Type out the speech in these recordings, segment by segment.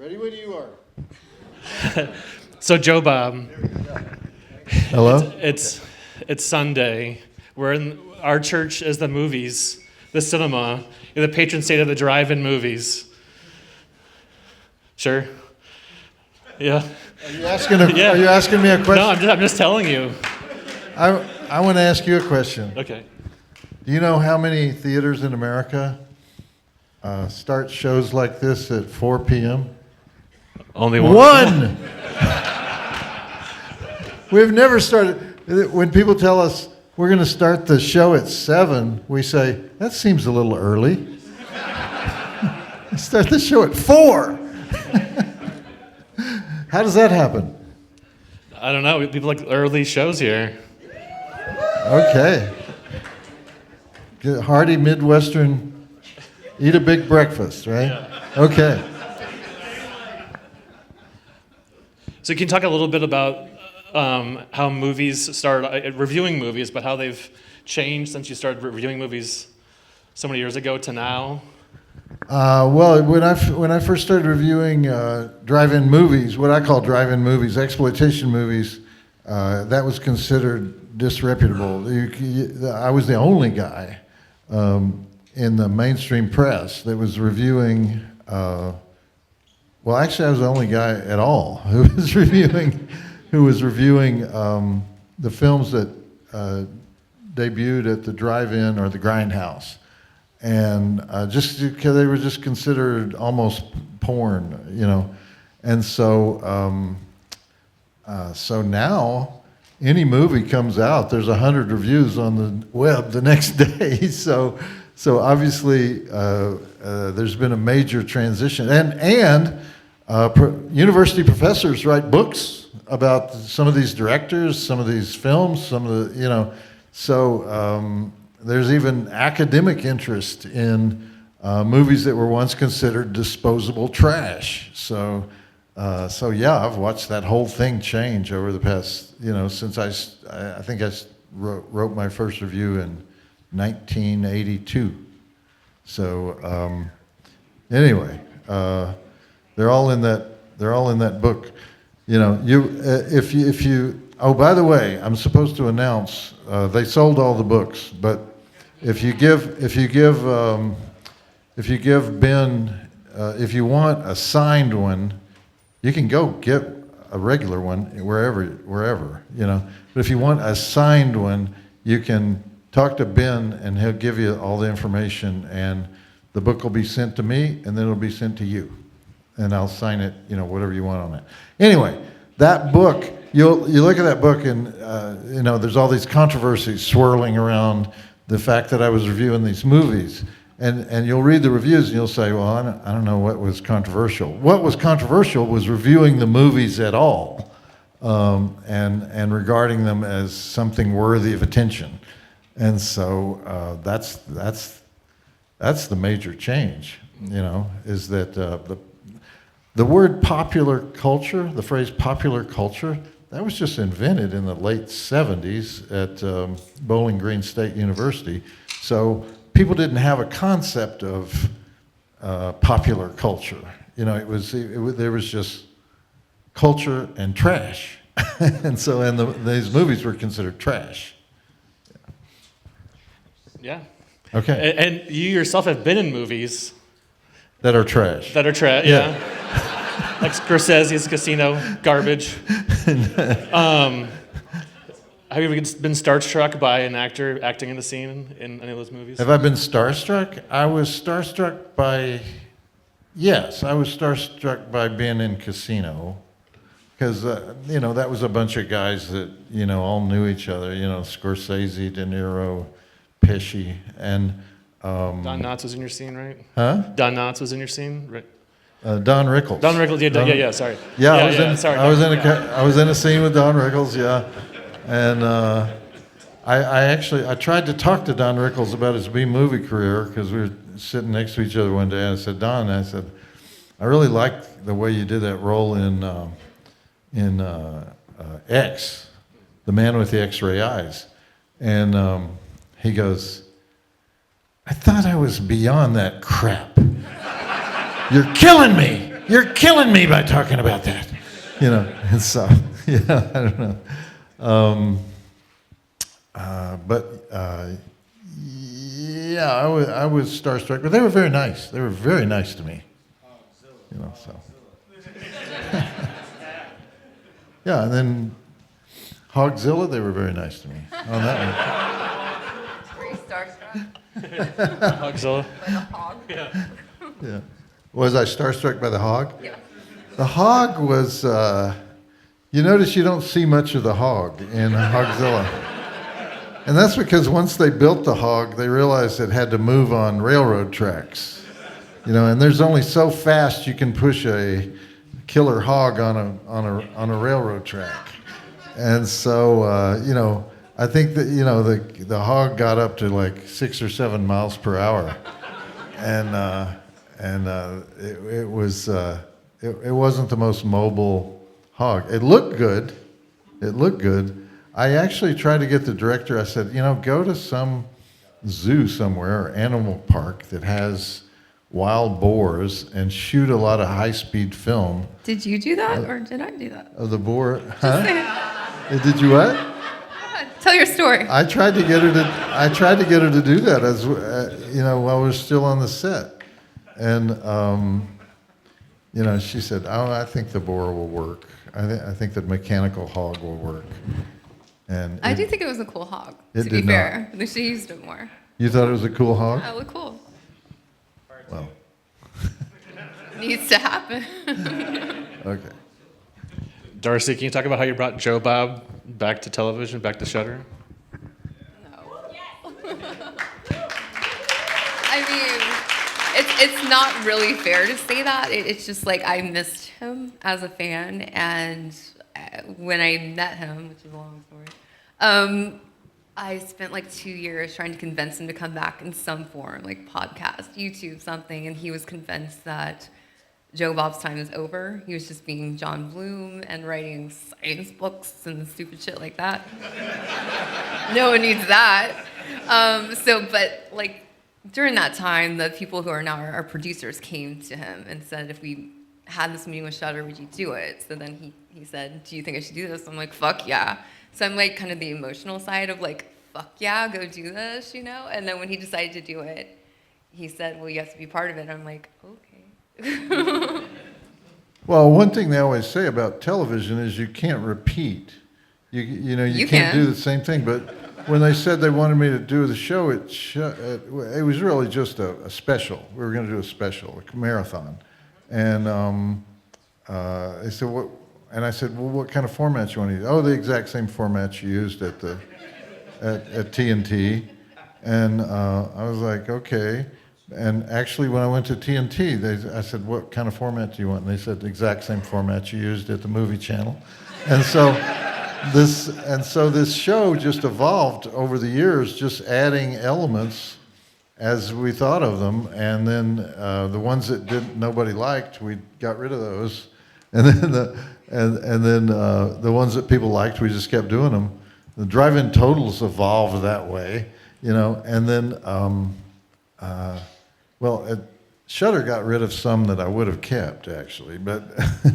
Ready when you are. So Joe Bob, Hello? it's Sunday. We're in our church is the movies, the cinema, in the patron saint of the drive-in movies. Sure. Yeah. Are you asking me a question? No, I'm just telling you. I want to ask you a question. Okay. Do you know how many theaters in America start shows like this at 4 p.m.? Only one. One! We've never started. When people tell us we're going to start the show at 7, we say, that seems a little early. Start the show at 4. How does that happen? I don't know. People like early shows here. Okay. Get hearty Midwestern, eat a big breakfast, right? Yeah. Okay. So you can talk a little bit about how movies started, reviewing movies, but how they've changed since you started reviewing movies so many years ago to now. Well, when I first started reviewing drive-in movies, what I call drive-in movies, exploitation movies, that was considered disreputable. I was the only guy in the mainstream press that was reviewing. Well, actually, I was the only guy at all who was reviewing the films that debuted at the drive-in or the grindhouse. And just because they were just considered almost porn, you know, and so so now any movie comes out, there's 100 reviews on the web the next day. So obviously there's been a major transition, and university professors write books about some of these directors, some of these films, some of the, you know, so. There's even academic interest in movies that were once considered disposable trash. So yeah, I've watched that whole thing change over the past, you know, since I think I wrote my first review in 1982. So anyway, they're all in that book. You know, if you. Oh, by the way, I'm supposed to announce they sold all the books, but if you give Ben, if you want a signed one, you can go get a regular one wherever, you know. But if you want a signed one, you can talk to Ben and he'll give you all the information, and the book will be sent to me, and then it'll be sent to you, and I'll sign it, you know, whatever you want on it. Anyway, that book. You look at that book, and you know, there's all these controversies swirling around the fact that I was reviewing these movies, and you'll read the reviews and you'll say, well, I don't know what was controversial. What was controversial was reviewing the movies at all, and regarding them as something worthy of attention, and so that's the major change. You know, is that the word popular culture, the phrase popular culture, that was just invented in the late 70s at Bowling Green State University. So people didn't have a concept of popular culture. You know, there was just culture and trash. And so these movies were considered trash. Yeah. Okay. And you yourself have been in movies. That are trash. Yeah. Like Scorsese's Casino, garbage. Have you ever been starstruck by an actor acting in the scene in any of those movies? Have I been starstruck? I was starstruck by being in Casino, because you know, that was a bunch of guys that, you know, all knew each other. You know, Scorsese, De Niro, Pesci, and Don Knotts was in your scene, right? Huh? Don Knotts was in your scene, right? Don Rickles. Don Rickles, yeah, sorry. Yeah, I I was in a scene with Don Rickles, yeah, and I tried to talk to Don Rickles about his B-movie career, because we were sitting next to each other one day, and I said, Don, I really liked the way you did that role in X, The Man with the X-Ray Eyes, and he goes, I thought I was beyond that crap. You're killing me. You're killing me by talking about that. And so, I don't know. I was starstruck, but they were very nice. They were very nice to me. So. Yeah, and then Hogzilla, they were very nice to me on that Were you starstruck Hogzilla. by the hog? Yeah. one. Yeah. Was I starstruck by the hog? Yeah. The hog was, you notice you don't see much of the hog in Hogzilla. And that's because once they built the hog, they realized it had to move on railroad tracks. And there's only so fast you can push a killer hog on a railroad track. And so, I think that, the hog got up to like 6 or 7 miles per hour. And it wasn't the most mobile hog. It looked good. I actually tried to get the director, I said, go to some zoo somewhere or animal park that has wild boars and shoot a lot of high-speed film. Did you do that, or did I do that? Of the boar, huh? Did you what? Tell your story. I tried to get her to do that as while we're still on the set, and she said, "Oh, I think the boar will work. I think the mechanical hog will work." And I do think it was a cool hog. It To be did not. fair, they should have used it more. You thought it was a cool hog? That looked cool. Well, Needs to happen. okay. Darcy, can you talk about how you brought Joe Bob back to television, back to Shudder? No. I mean, it's not really fair to say that. It's just like I missed him as a fan, and when I met him, which is a long story, I spent like 2 years trying to convince him to come back in some form, like podcast, YouTube, something, and he was convinced that Joe Bob's time is over. He was just being John Bloom and writing science books and stupid shit like that. No one needs that. But like during that time, the people who are now our producers came to him and said, if we had this meeting with Shudder, would you do it? So then he said, do you think I should do this? I'm like, fuck yeah. So I'm like kind of the emotional side of like, fuck yeah, go do this, And then when he decided to do it, he said, well, you have to be part of it. I'm like, okay. Well, one thing they always say about television is you can't repeat. You can't do the same thing. But when they said they wanted me to do the show, it was really just a special. We were going to do a special, a marathon. And they said, what? And I said, well, what kind of format you want to use? Oh, the exact same format you used at TNT. And I was like, okay. And actually, when I went to TNT, I said, what kind of format do you want? And they said, the exact same format you used at the movie channel. And so this show just evolved over the years, just adding elements as we thought of them. And then the ones that nobody liked, we got rid of those. And then the ones that people liked, we just kept doing them. The drive-in totals evolved that way, And then, Shudder got rid of some that I would have kept, actually. But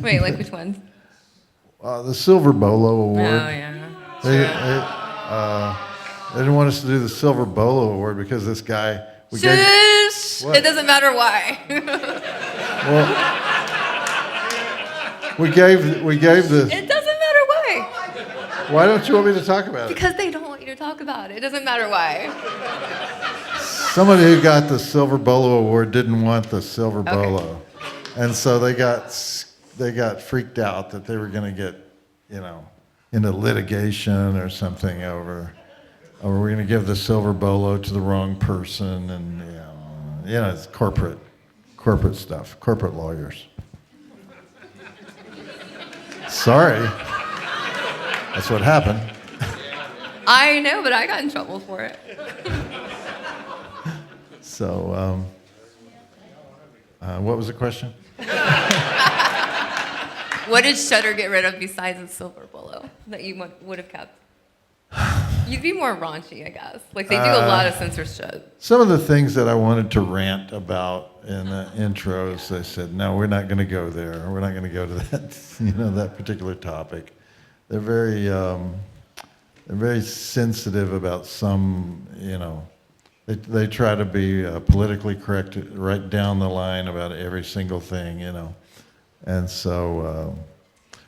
Wait, like which ones? the Silver Bolo Award. Oh, yeah. They didn't want us to do the Silver Bolo Award because this guy. Shush! What? It doesn't matter why. Well, we gave the. It doesn't matter why. Why don't you want me to talk about it? Because they don't want you to talk about it. It doesn't matter why. Somebody who got the Silver Bolo Award didn't want the Silver Bolo, and so they got freaked out that they were going to get, into litigation or something over we're going to give the Silver Bolo to the wrong person, and it's corporate stuff, corporate lawyers. Sorry, that's what happened. I know, but I got in trouble for it. So, what was the question? What did Shudder get rid of besides the Silver Bolo that you would have kept? You'd be more raunchy, I guess. Like they do a lot of censorship. Some of the things that I wanted to rant about in the intros, they said, no, we're not going to go there. We're not going to go to that, that particular topic. They're very sensitive about some, they try to be politically correct right down the line about every single thing, and so,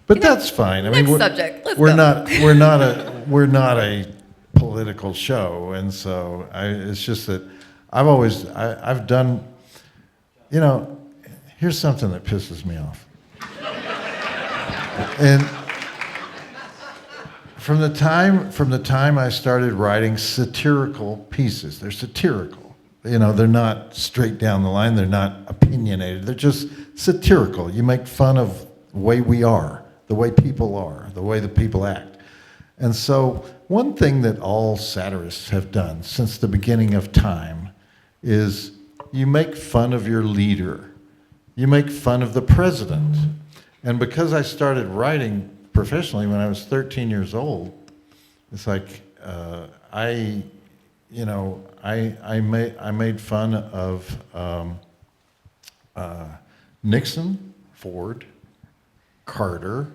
but that's fine. I mean, subject. Let's we're go. we're not a political show, and so it's just that I've done, here's something that pisses me off, and. From the time I started writing satirical pieces, they're satirical. They're not straight down the line. They're not opinionated. They're just satirical. You make fun of the way we are, the way people are, the way the people act. And so one thing that all satirists have done since the beginning of time is you make fun of your leader. You make fun of the president. And because I started writing professionally when I was 13 years old, it's like I made fun of Nixon, Ford, Carter,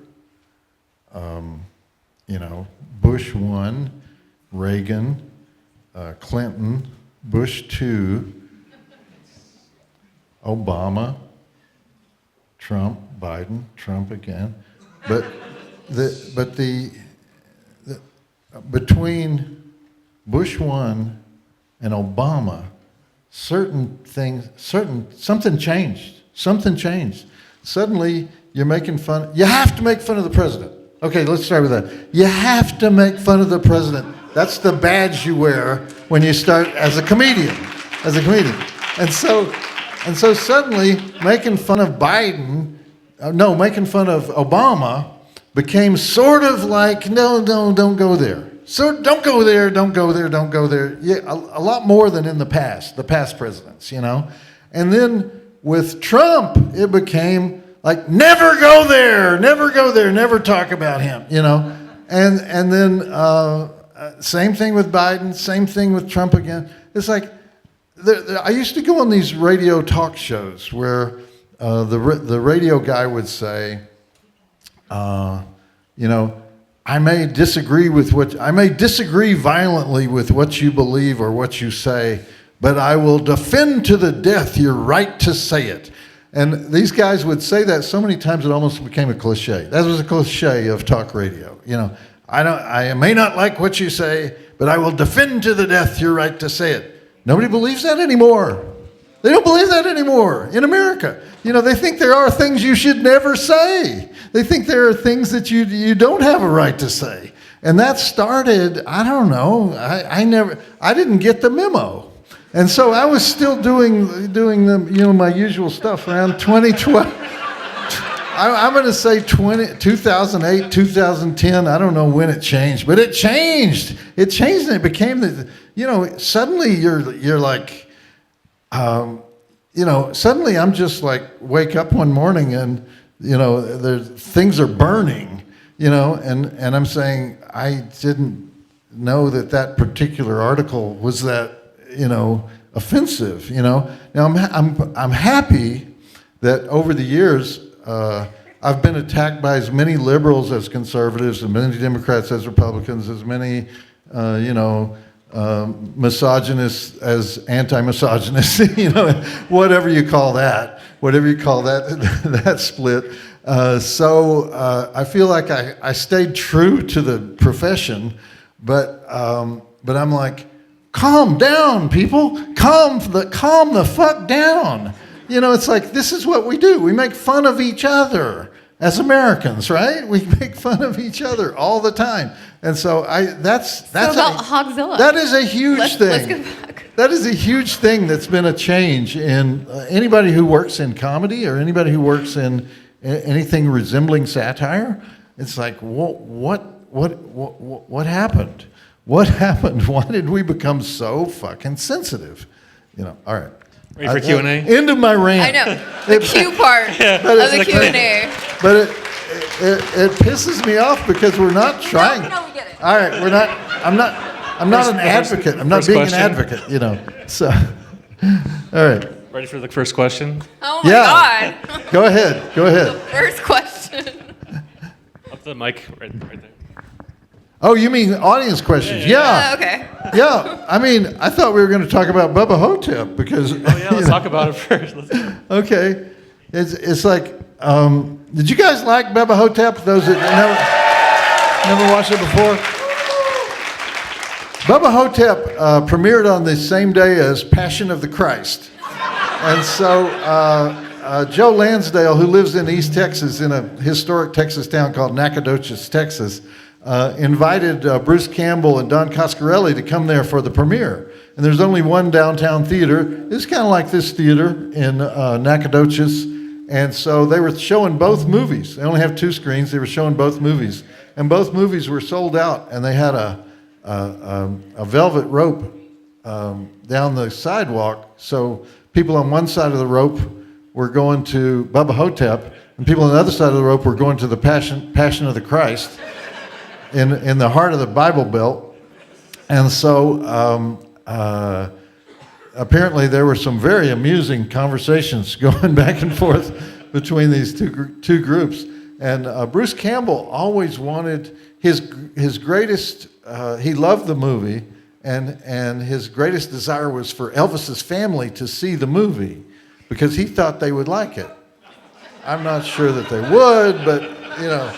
Bush 1, Reagan, Clinton, Bush 2, Obama, Trump, Biden, Trump again, but between Bush 1 and Obama, something changed. Something changed. Suddenly, you're making fun. You have to make fun of the president. Okay, let's start with that. You have to make fun of the president. That's the badge you wear when you start as a comedian. And so suddenly, making fun of making fun of Obama became sort of like, no, don't go there. So don't go there. Yeah, a lot more than in the past presidents, And then with Trump, it became like, never go there, never talk about him, And then same thing with Biden, same thing with Trump again. It's like, I used to go on these radio talk shows where the radio guy would say, I may disagree violently with what you believe or what you say, but I will defend to the death your right to say it. And these guys would say that so many times it almost became a cliche. That was a cliche of talk radio. I may not like what you say, but I will defend to the death your right to say it. Nobody believes that anymore. They don't believe that anymore in America. They think there are things you should never say. They think there are things that you don't have a right to say. And that started, I don't know, I didn't get the memo. And so I was still doing the, my usual stuff around 2012. I'm going to say 2008, 2010. I don't know when it changed, but it changed. It changed, and it became suddenly you're like, suddenly I'm just like, wake up one morning and, things are burning, and I'm saying, I didn't know that particular article was that, offensive, Now I'm happy that over the years, I've been attacked by as many liberals as conservatives, as many Democrats as Republicans, as many, misogynists as anti-misogynists, whatever you call that that split. So I feel like I stayed true to the profession, but I'm like, calm down, people, calm the fuck down. It's like, this is what we do. We make fun of each other as Americans, right? We make fun of each other all the time. And so that's about Hogzilla. That is a huge thing. Let's go back. That is a huge thing that's been a change in anybody who works in comedy or anybody who works in anything resembling satire. It's like, what happened? What happened? Why did we become so fucking sensitive? All right. Ready for Q&A? End of my rant. I know. The Q part of the Q&A. But it pisses me off because we're not trying. No, we get it. All right, I'm not I'm not an First- advocate. I'm not first being question. an advocate, you know. So, all right. Ready for the first question? Oh my Yeah. God. Go ahead. Go ahead. First question. Up the mic, right there. Oh, you mean audience questions? Yeah. Okay. Yeah. I mean, I thought we were going to talk about Bubba Hotep because. Oh yeah, let's talk about it first. Let's go. Okay. It's like, did you guys like Bubba Hotep? Those that never watched it before? Bubba Hotep premiered on the same day as Passion of the Christ. And so Joe Lansdale, who lives in East Texas in a historic Texas town called Nacogdoches, Texas, invited Bruce Campbell and Don Coscarelli to come there for the premiere. And there's only one downtown theater. It's kind of like this theater in Nacogdoches. And so they were showing both movies. They only have 2 screens. They were showing both movies. And both movies were sold out. And they had a velvet rope down the sidewalk. So people on one side of the rope were going to Bubba Hotep, and people on the other side of the rope were going to the Passion of the Christ in the heart of the Bible Belt. And so apparently there were some very amusing conversations going back and forth between these two groups. And Bruce Campbell always wanted his greatest, he loved the movie, and his greatest desire was for Elvis's family to see the movie because he thought they would like it. I'm not sure that they would, but you know,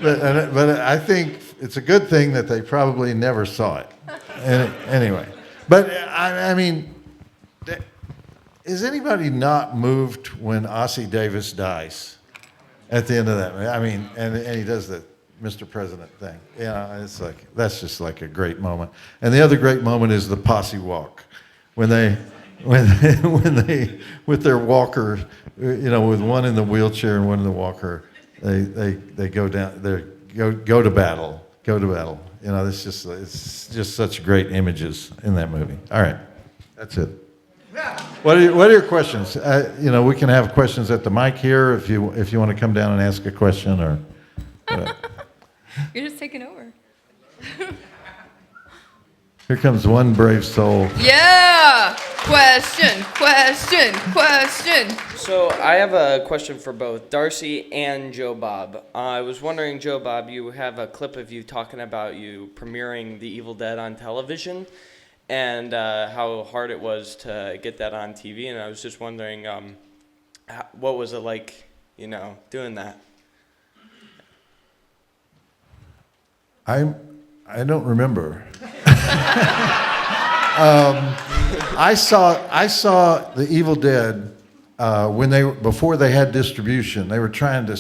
but I think it's a good thing that they probably never saw it. Anyway, but I mean, is anybody not moved when Ossie Davis dies at the end of that? I mean, and he does the Mr. President thing. Yeah, it's like, that's just like a great moment. And the other great moment is the posse walk, when they with their walker, you know, with one in the wheelchair and one in the walker, they go down, go to battle. You know, it's just such great images in that movie. All right, that's it. What are your questions? You know, we can have questions at the mic here if you want to come down and ask a question or. You're just taking over. Here comes one brave soul. Yeah. Question. So I have a question for both Darcy and Joe Bob. I was wondering, Joe Bob, you have a clip of you talking about you premiering The Evil Dead on television and how hard it was to get that on TV. And I was just wondering, what was it like, you know, doing that? I don't remember. I saw The Evil Dead before they had distribution. They were trying to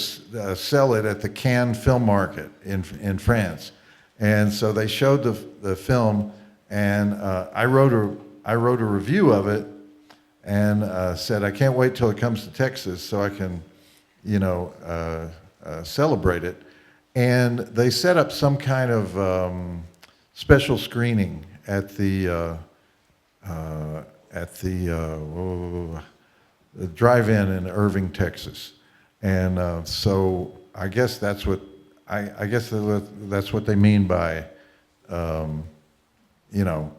sell it at the Cannes Film Market in France, and so they showed the film, and I wrote a review of it, and said I can't wait till it comes to Texas so I can, you know, celebrate it. And they set up some kind of special screening at the drive-in in Irving, Texas, and so I guess that's what that's what they mean by, you know,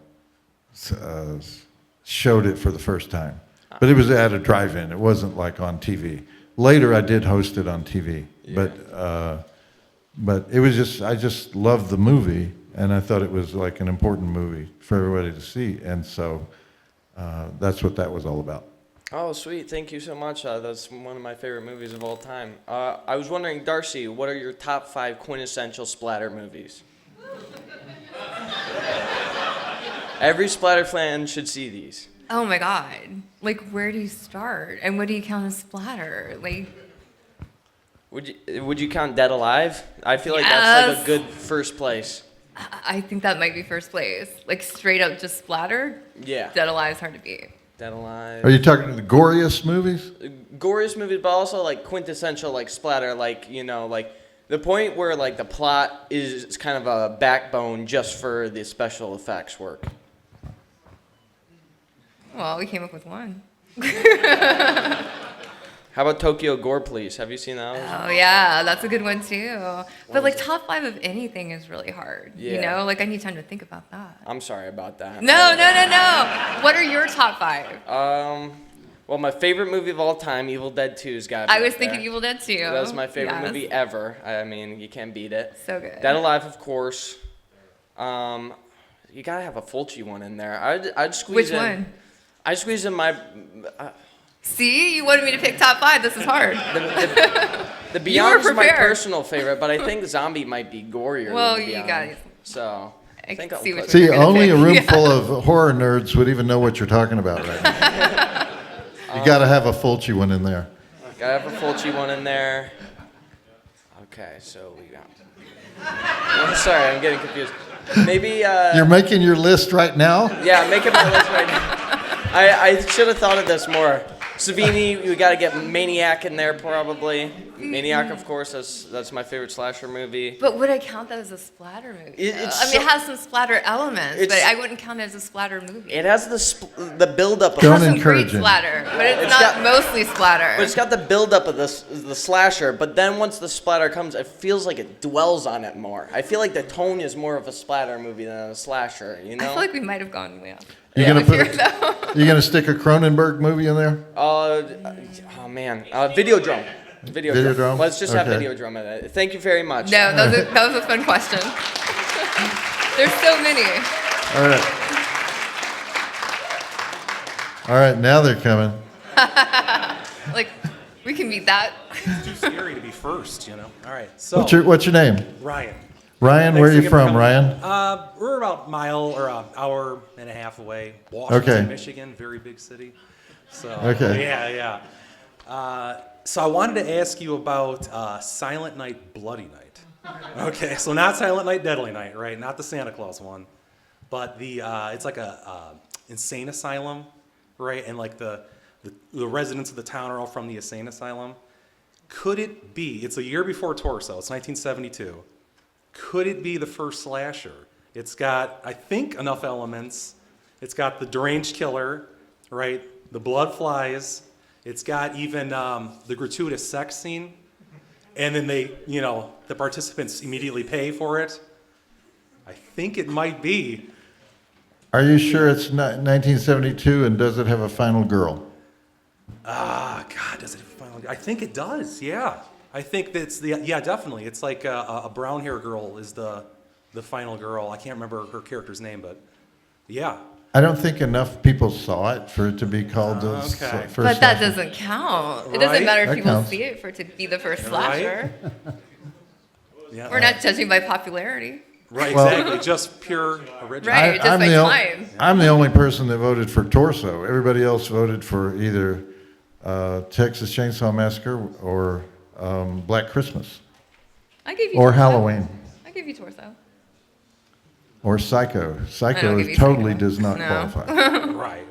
showed it for the first time. But it was at a drive-in. It wasn't like on TV. Later, I did host it on TV, yeah. But it was just, I just loved the movie, and I thought it was like an important movie for everybody to see, and so that's what that was all about. Oh, sweet. Thank you so much. That's one of my favorite movies of all time. I was wondering, Darcy, what are your top 5 quintessential splatter movies? Every splatter fan should see these. Oh my God. Like, where do you start? And what do you count as splatter? Like, Would you count Dead Alive? I feel like that's like a good first place. I think that might be first place. Like, straight up just splatter? Yeah. Dead Alive is hard to beat. Dead Alive. Are you talking the goriest movies? Goriest movies, but also like quintessential like splatter, like, you know, like the point where like the plot is kind of a backbone just for the special effects work. Well, we came up with one. How about Tokyo Gore Police? Have you seen that one? Oh yeah, that's a good one too. But like top 5 of anything is really hard. You Yeah. know, like I need time to think about that. I'm sorry about that. No. What are your top 5? Well, my favorite movie of all time, Evil Dead 2's got to be I was up thinking there. Evil Dead 2. That was my favorite Yes. movie ever. I mean, you can't beat it. So good. Dead Alive, of course. You gotta have a Fulci one in there. I'd squeeze Which in. one? I'd squeeze in my See, you wanted me to pick top 5. This is hard. the Beyond is my prepared. personal favorite, but I think Zombie might be gorier. Well, than the you Beyond. got it. So I think can I'll see put- which See, you're gonna only a pick. room Yeah. full of horror nerds would even know what you're talking about right now. You got to have a Fulci one in there. Gotta have a Fulci one in there. Okay, so we got. Oh, sorry, I'm getting confused. Maybe. You're making your list right now? Yeah, I'm making my list right now. I should have thought of this more. Savini, we got to get Maniac in there probably. Maniac, of course, that's my favorite slasher movie. But would I count that as a splatter movie? It's I mean, it has some splatter elements, but It's- I wouldn't count it as a splatter movie. It has the buildup of Don't It has some encourage great him. splatter, but it's It's not got- mostly splatter. But it's got the buildup of the slasher, but then once the splatter comes, it feels like it dwells on it more. I feel like the tone is more of a splatter movie than a slasher, you know? I feel like we might have gone way off. You're gonna Here, put? though. You gonna stick a Cronenberg movie in there? Oh man, Videodrome. Videodrome? Let's just have Okay. Videodrome in it. Thank you very much. No, that was a fun question. There's so many. All right. All right, now they're coming. Like, we can beat that. It's too scary to be first, you know. All right, so What's your name? Ryan. Ryan, Thanks where are you again for from, coming. Ryan? We're about a mile or an hour and a half away. Washington, Okay. Michigan, very big city. So Okay. yeah. So I wanted to ask you about Silent Night, Bloody Night. Okay, so not Silent Night, Deadly Night, right? Not the Santa Claus one, but the it's like a insane asylum, right? And like the residents of the town are all from the insane asylum. Could it be? It's a year before Torso. It's 1972. Could it be the first slasher? It's got, I think, enough elements. It's got the deranged killer, right? The blood flies. It's got even the gratuitous sex scene. And then the participants immediately pay for it. I think it might be. Are you sure it's not 1972, and does it have a final girl? God, does it finally? I think it does, yeah. I think that's yeah, definitely. It's like a brown hair girl is the final girl. I can't remember her character's name, but yeah. I don't think enough people saw it for it to be called the Okay. first But that slasher. doesn't count. It Right? doesn't matter if That people counts. see it for it to be the first Right? slasher. Yeah. We're not judging by popularity. Right, Well- exactly. Just pure original. Right. just by time. I'm the only person that voted for Torso. Everybody else voted for either Texas Chainsaw Massacre or Black Christmas I gave you or torso. Halloween I gave you torso. or Psycho. I Psycho don't give you totally Psycho. does not No. qualify. Right.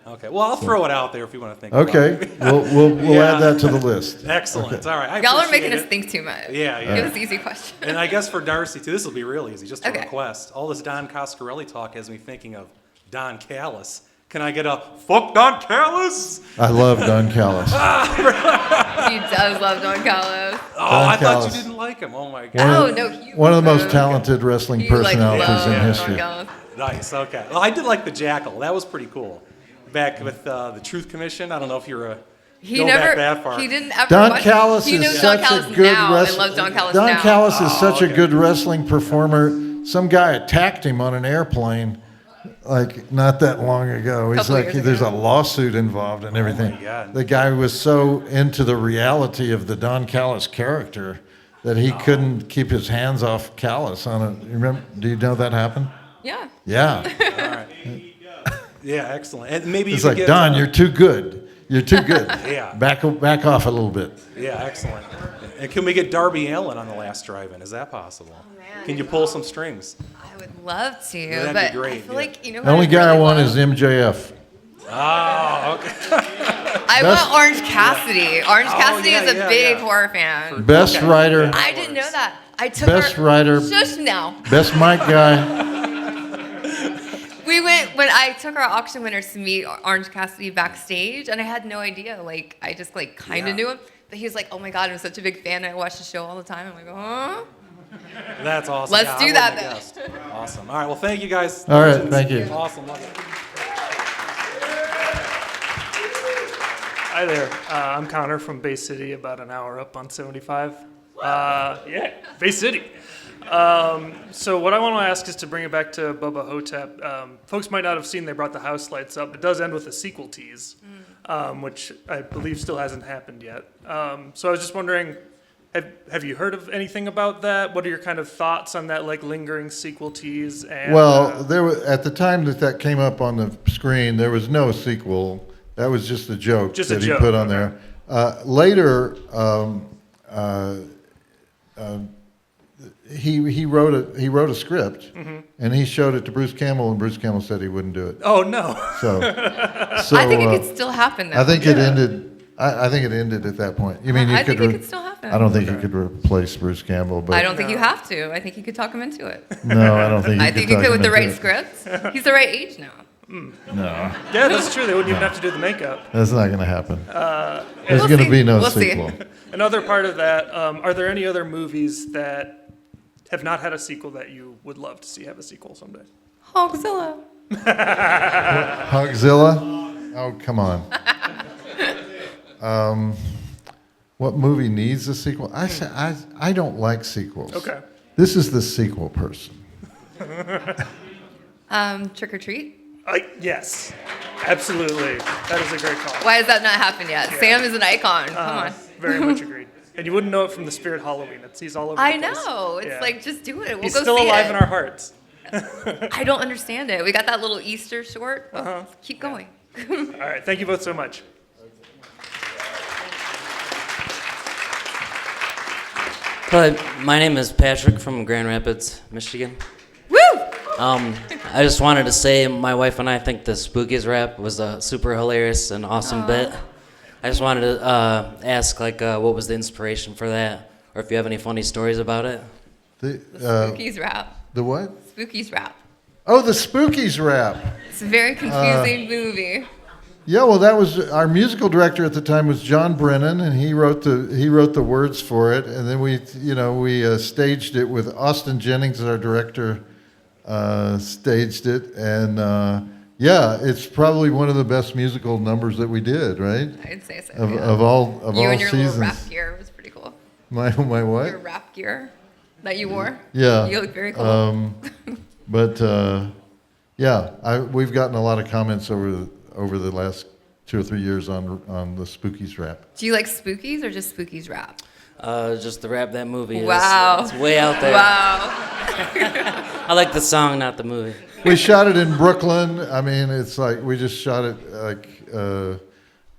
Okay. Well, I'll throw it out there if you want to think. Okay, About it. we'll Yeah. add that to the list. Excellent. All right. I Y'all are appreciate making us it. think too much. Yeah. Give us easy questions. And I guess for Darcy too, this will be real easy. Just a Okay. request. All this Don Coscarelli talk has me thinking of Don Callis. Can I get a fuck Don Callis? I love Don Callis. He does love Don Callis. Oh, I thought Callis. you didn't like him. Oh my One god. of- No, he One of the most was- talented wrestling He like personalities loved in Don history. Callis. Nice. Okay. Well, I did like the Jackal. That was pretty cool. Back with the Truth Commission. I don't know if you're a He go never. back that far. He didn't ever. Don watch- Callis he is knows Don such Callis a good now and wrestler. loves Don Callis Don now. Callis is such a okay. good wrestling performer. Some guy attacked him on an airplane, like not that long ago. He's Couple like, years there's ago. a lawsuit involved and everything. God. The guy was so into the reality of the Don Callis character that he couldn't keep his hands off Callis on it. You remember? Do you know that happened? Yeah. Yeah. Yeah, excellent. And maybe It's you like, could get, Don, you're too good. You're too good. Yeah. Back off a little bit. Yeah, excellent. And can we get Darby Allin on the last drive-in? Is that possible? man. Can you pull some strings? I would love to, That'd be but great, I feel yeah. like The only guy I want is MJF. Oh, okay. I Best- want Orange Cassidy. Orange Cassidy yeah, is a yeah, big yeah. horror fan. Best Okay. writer, I didn't know that. I took Best her. writer. Shush now. best mic guy. when I took our auction winners to meet Orange Cassidy backstage, and I had no idea. Like, I just like kind of knew him, but he was like, "Oh my God, I'm such a big fan. I watch the show all the time." I'm like, "Huh?" That's awesome. Let's Yeah, do I that wouldn't have then. guessed. Awesome. All right. Well, thank you guys. All right, thank you. Awesome. Love it. Hi there. I'm Connor from Bay City, about an hour up on 75. Yeah, Bay City. So what I want to ask is to bring it back to Bubba Hotep. Folks might not have seen they brought the house lights up. It does end with a sequel tease, which I believe still hasn't happened yet. So I was just wondering, have you heard of anything about that? What are your kind of thoughts on that, like, lingering sequel tease? And, Well, there was, at the time that came up on the screen, there was no sequel. That was just a joke Just a that joke, he put on okay. there. Later, he wrote a script, and he showed it to Bruce Campbell, and Bruce Campbell said he wouldn't do it. Oh, no. So I think it could still happen though. I think it ended. I think it ended at that point. You mean you I could? think it could still happen. I don't think you could replace Bruce Campbell, but I don't think you have to. I think you could talk him into it. No, I don't think. I think you talk could him with the into right it. script. He's the right age now. No, Yeah, that's true. They wouldn't even have to do the makeup. that's not going to happen. There's We'll going to see. be no We'll see. sequel. Another part of that, are there any other movies that have not had a sequel that you would love to see have a sequel someday? Hogzilla. Hogzilla? Oh, come on. What movie needs a sequel? I don't like sequels. Okay. This is the sequel person. Trick or Treat. Yes, absolutely. That is a great call. Why has that not happened yet? Sam is an icon. Come on. Very much agreed. And you wouldn't know it from the Spirit Halloween. He's all over the I place. know. It's Yeah. like, just do it. We'll He's go still see alive it. in our hearts. I don't understand it. We got that little Easter short. Keep going. All right, thank you both so much. Hi, my name is Patrick from Grand Rapids, Michigan. Woo! I just wanted to say my wife and I think the Spookies rap was a super hilarious and awesome bit. I just wanted to ask, like, what was the inspiration for that? Or if you have any funny stories about it? The, Spookies rap. the what? Spookies rap. Oh, the Spookies rap. It's a very confusing movie. Yeah, well, that was our musical director at the time was John Brennan, and he wrote the words for it, and then we staged it with Austin Jennings, our director, staged it, and yeah, it's probably one of the best musical numbers that we did, right? I'd say so. Of, yeah. of all of you all and your seasons. little rap gear was pretty cool. My what? Your rap gear that you wore. Yeah. You look very cool. But yeah, we've gotten a lot of comments over the last 2 or 3 years on the Spookies rap. Do you like Spookies or just Spookies rap? Just the rap that movie is. Wow. It's way out there. Wow. I like the song, not the movie. We shot it in Brooklyn. I mean, it's like we just shot it like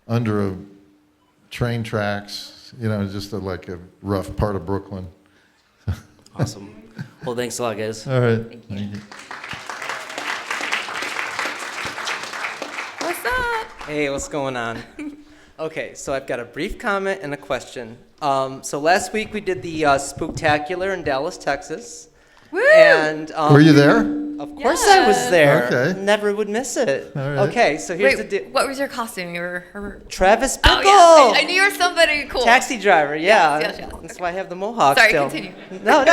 under a train tracks. You know, just like a rough part of Brooklyn. Awesome. Well, thanks a lot, guys. All right. Thank you. What's up? Hey, what's going on? Okay, so I've got a brief comment and a question. So last week we did the Spooktacular in Dallas, Texas. Woo! And Were you there? Of course I was Yes. there. Okay. Never would miss it. All right. Okay, so here's Wait, the deal. what was your costume? You were Herbert. Travis Bickle! Oh yeah, I knew you were somebody cool. Taxi driver, yeah. Yes, yes, That's okay. why I have the mohawk Sorry, still. continue. No,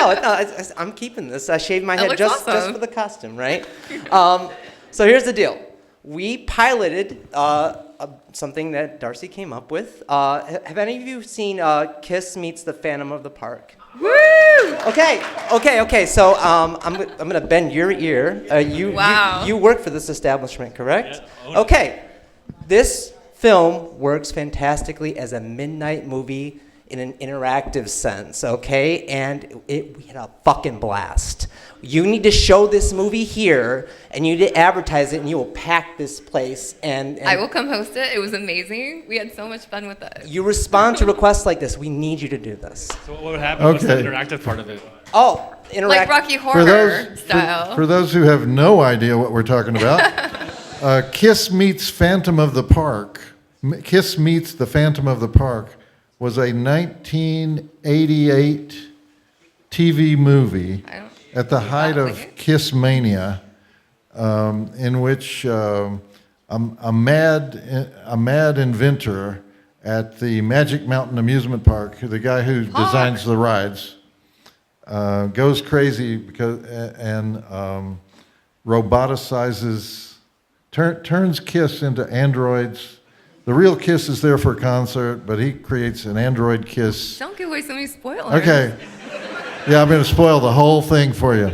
I'm keeping this. I shaved my That head looks just awesome. for the costume, right? So here's the deal. We piloted something that Darcy came up with. Have any of you seen Kiss Meets the Phantom of the Park? Woo! Okay. So I'm gonna bend your ear. Wow. You work for this establishment, correct? Okay. This film works fantastically as a midnight movie in an interactive sense, okay? And we had a fucking blast. You need to show this movie here, and you need to advertise it, and you will pack this place. And I will come host it. It was amazing. We had so much fun with it. You respond to requests like this. We need you to do this. So what would happen? What's the Okay. interactive part of it? Oh, Like Rocky Horror style. For those who have no idea what we're talking about, Kiss Meets Phantom of the Park. Kiss Meets the Phantom of the Park was a 1988 TV movie I don't- at the height like of it? Kiss Mania. in which a mad inventor at the Magic Mountain amusement park, the guy who designs the rides, goes crazy and roboticizes, turns Kiss into androids. The real Kiss is there for a concert, but he creates an android Kiss. Don't give away so many spoilers. Okay. Yeah, I'm going to spoil the whole thing for you.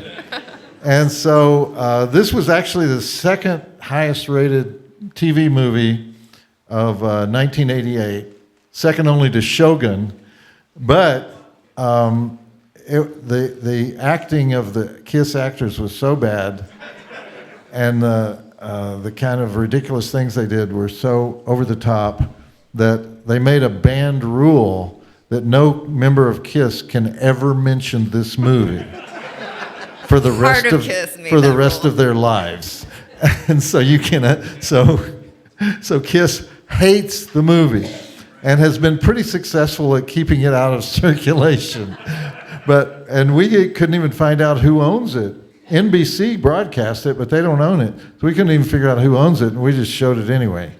And so this was actually the second highest rated TV movie of 1988, second only to Shogun. But the acting of the Kiss actors was so bad, and the kind of ridiculous things they did were so over the top that they made a banned rule that no member of Kiss can ever mention this movie for the rest Part of of Kiss made for the that rest rule. of their lives. And so you cannot. So Kiss hates the movie and has been pretty successful at keeping it out of circulation. And we couldn't even find out who owns it. NBC broadcast it, but they don't own it. So we couldn't even figure out who owns it, and we just showed it anyway.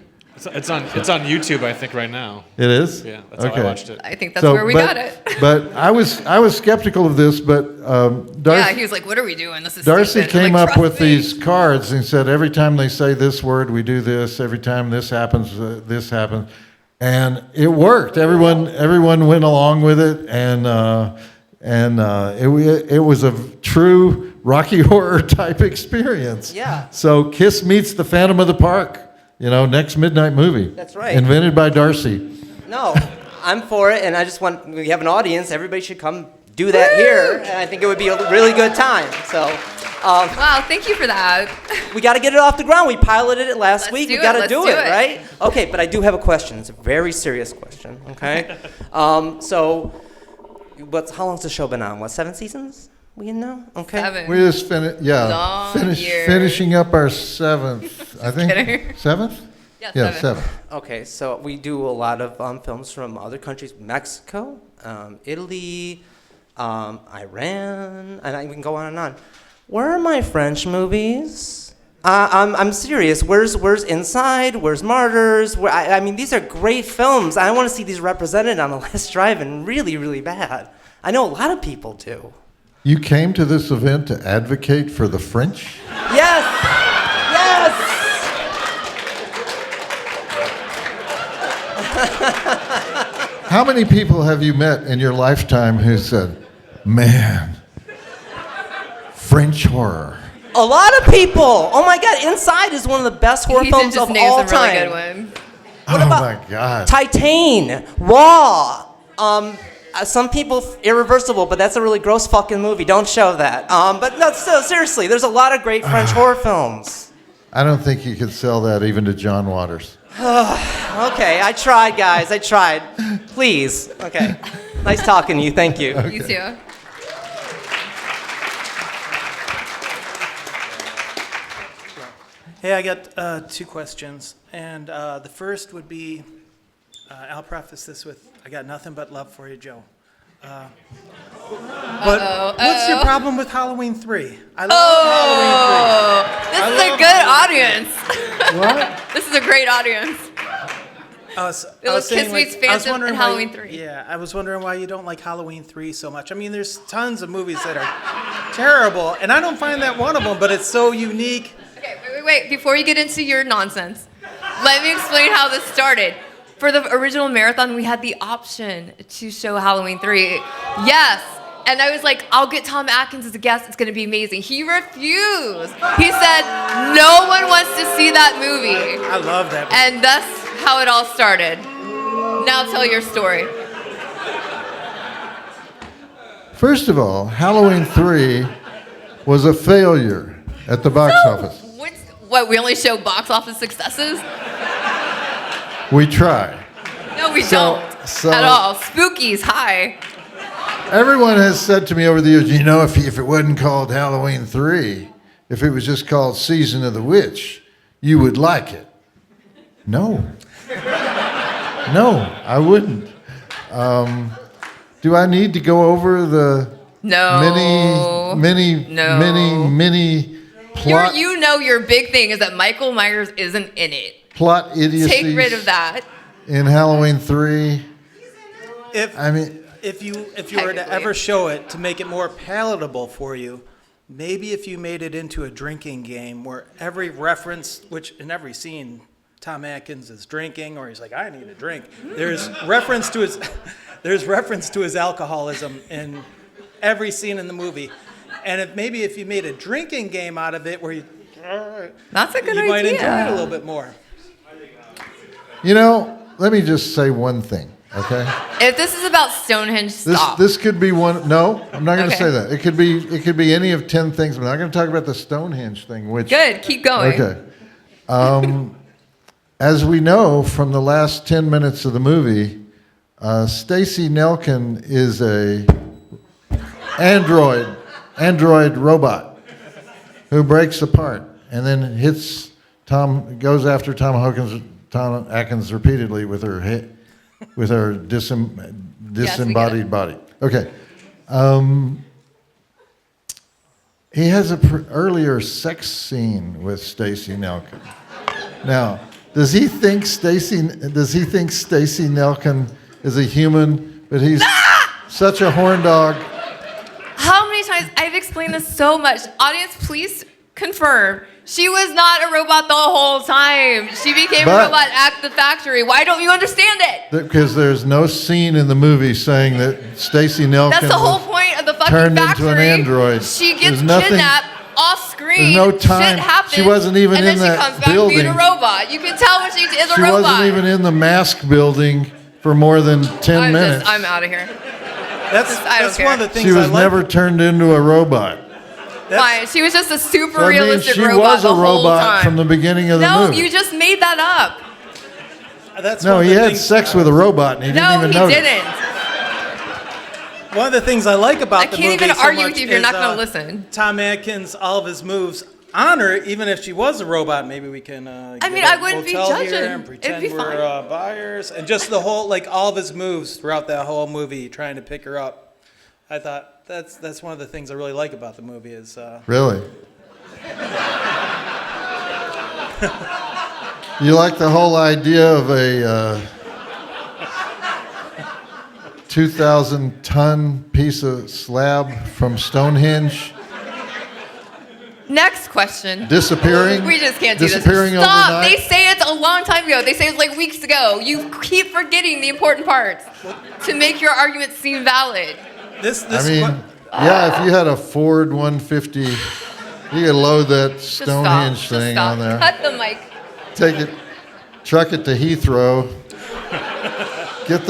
It's on YouTube, I think, right now. It is? Yeah, that's how I watched it. I think that's where we got it. But I was skeptical of this, but Yeah, he was like, what are we doing? This is Darcy stupid. I'm came like, up "Trust with me." these cards and said, every time they say this word, we do this. Every time this happens, this happens. And it worked. Everyone went along with it, and it was a true Rocky Horror type experience. Yeah. So Kiss meets the Phantom of the Park, next midnight movie. That's right. Invented by Darcy. No, I'm for it, and I just want, we have an audience, everybody should come do that here, and I think it would be a really good time. So, Wow, thank you for that. we got to get it off the ground. We piloted it last Let's week. do We it, got to let's do do it, it. right? Okay, but I do have a question. It's a very serious question, okay? So, how long's the show been on? 7 seasons? We know? Okay. 7. We just finished, Long years. finishing up our 7th, I think. kidding. 7th? Yeah, Yeah, 7. 7th. Okay, so we do a lot of films from other countries, Mexico, Italy, Iran, and we can go on and on. Where are my French movies? I'm serious. Where's Inside? Where's Martyrs? I mean, these are great films. I want to see these represented on the Last Drive-In really, really bad. I know a lot of people do. You came to this event to advocate for the French? Yes! Yes! How many people have you met in your lifetime who said, man, French horror? A lot of people. Oh my God, Inside is one of the best horror He did films just of name all some time. really good ones. Oh about my God. Titane, Raw. Some people, Irreversible, but that's a really gross fucking movie. Don't show that. But no, so, seriously, there's a lot of great French horror films. I don't think you could sell that even to John Waters. Okay, I tried, guys. I tried. Please. Okay. Nice talking to you. Thank you. You too. Hey, I got 2 questions, and the first would be, I'll preface this with, I got nothing but love for you, Joe. But what's your problem with Halloween 3? I love Halloween 3. This is a good audience. What? This is a great audience. It was Kiss Meets Phantom and Halloween 3. Yeah, I was wondering why you don't like Halloween 3 so much. I mean, there's tons of movies that are terrible, and I don't find that one of them, but it's so unique. Okay, wait. Before you get into your nonsense, let me explain how this started. For the original marathon, we had the option to show Halloween 3. Yes. And I was like, I'll get Tom Atkins as a guest. It's going to be amazing. He refused. He said, no one wants to see that movie. I love that movie. And that's how it all started. Now tell your story. First of all, Halloween 3 was a failure at the box office. What, we only show box office successes? We try. No, we So- don't. so- At all. Spookies, hi. Everyone has said to me over the years, if it wasn't called Halloween 3, if it was just called Season of the Witch, you would like it. No. No, I wouldn't. Do I need to go over the No. many No. plot? You know know your big thing is that Michael Myers isn't in it. Plot idiocies. Take rid of that. In Halloween 3. If I mean, if you were to ever show it to make it more palatable for you, maybe if you made it into a drinking game where every reference, which in every scene, Tom Atkins is drinking, or he's like, I need a drink. There's reference to his alcoholism in every scene in the movie, and if you made a drinking game out of it, where That's a good idea. you might enjoy it a little bit more. you know, let me just say one thing, okay? If this is about Stonehenge, stop. This could be one. No, I'm not going to Okay. say that. It could be any of 10 things. I'm not going to talk about the Stonehenge thing. Which Good, keep going. Okay. As we know from the last 10 minutes of the movie, Stacy Nelkin is a android robot who breaks apart and then goes after Tom Atkins repeatedly with her disembodied body. Okay. He has an earlier sex scene with Stacy Nelkin. Now, does he think Stacy Nelkin is a human, but he's such a horn dog? How many times I've explained this so much. Audience, please confirm. She was not a robot the whole time. She became a robot at the factory. Why don't you understand it? Because there's no scene in the movie saying that Stacy Nelkin That's the whole point of the fucking turned factory. into an android. She gets There's nothing- kidnapped off screen. There's no time. Shit happens. She wasn't even and then in she that comes back building. being a robot. You can tell when she is a She robot. wasn't even in the mask building for more than 10 minutes. I'm out of here. That's I don't one of care. the things She was I like. never turned into a robot. Fine. She was just a super So that means realistic she robot was the a whole robot time. from the beginning of the No, movie. you just made that up. That's No, one of he the had things- sex with a robot and he No, didn't even he notice. didn't. One of the things I like about I the can't movie even so argue much with you if you're is, not going to listen. Tom Atkins, all of his moves on her, even if she was a robot. Maybe we can. I get mean, a I wouldn't be motel here judging. and It'd pretend be we're fine. buyers, and just the whole all of his moves throughout that whole movie, trying to pick her up. I thought that's one of the things I really like about the movie is. Really? You like the whole idea of a 2,000-ton piece of slab from Stonehenge Next question. disappearing? We just can't do this. Disappearing Stop. overnight? They say it's a long time ago. They say it's like weeks ago. You keep forgetting the important parts to make your argument seem valid. This I mean, yeah, if you had a Ford 150, you could load that Just Stonehenge stop. thing Just stop. on there. Cut the mic. Take it, truck it to Heathrow. Get